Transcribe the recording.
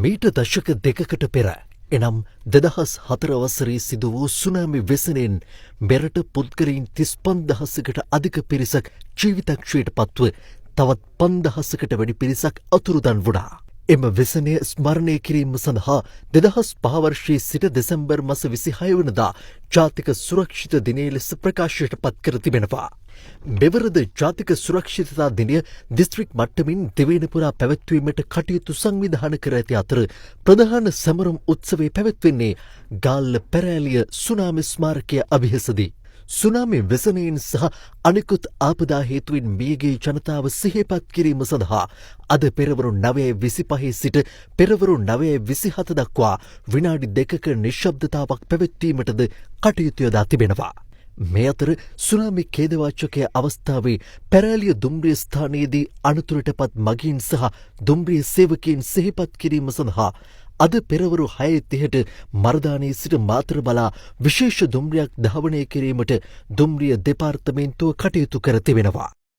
මීට දශක දෙකකට පෙර එනම් 2004 වසරේ සිදු වූ සුනාමි වෙසනෙන් මෙරට පුද්ගලයන් 35000කට අධික පිරිසක් ජීවිතක්ෂයට පත්ව තවත් 5000කට වැඩි පිරිසක් අතුරුදන් වුණා. එම වෙසනය ස්මරණය කිරීම සඳහා 2005 වර්ෂයේ සිට දෙසැම්බර් මාස 26 වනදා ජාතික සුරක්ෂිත දිනය ලෙස ප්‍රකාශයට පත් කර තිබෙනවා. මෙවරද ජාතික සුරක්ෂිතතා දිනය දිස්ත්‍රික් මට්ටමින් දෙවයින පුරා පැවැත්වීමට කටයුතු සංවිධානය කර ඇති අතර ප්‍රධාන සැමරුම් උත්සවය පැවැත්වෙන්නේ ගාල්ල පෙරෑලිය සුනාමි ස්මාරකය අභියසදී. සුනාමි වෙසනයෙන් සහ අනිකුත් ආපදා හේතුවෙන් මියගිය ජනතාව සිහිපත් කිරීම සඳහා අද පෙරවරු 9:25 සිට පෙරවරු 9:27 දක්වා විනාඩි 2ක නිශ්ශබ්දතාවක් පැවැත්වීමටද කටයුතු යොදා තිබෙනවා. මේ අතර සුනාමි ඛේදවාචකයේ අවස්ථාවේ පෙරෑලිය දුම්රිය ස්ථානයේදී අනතුරටපත් මගීන් සහ දුම්රිය සේවකයන් සිහිපත් කිරීම සඳහා අද පෙරවරු 6:30ට මර්දානයේ සිට මාතර බලා විශේෂ දුම්රියක් ධාවනය කිරීමට දුම්රිය දෙපාර්තමේන්තුව කටයුතු කර තිබෙනවා.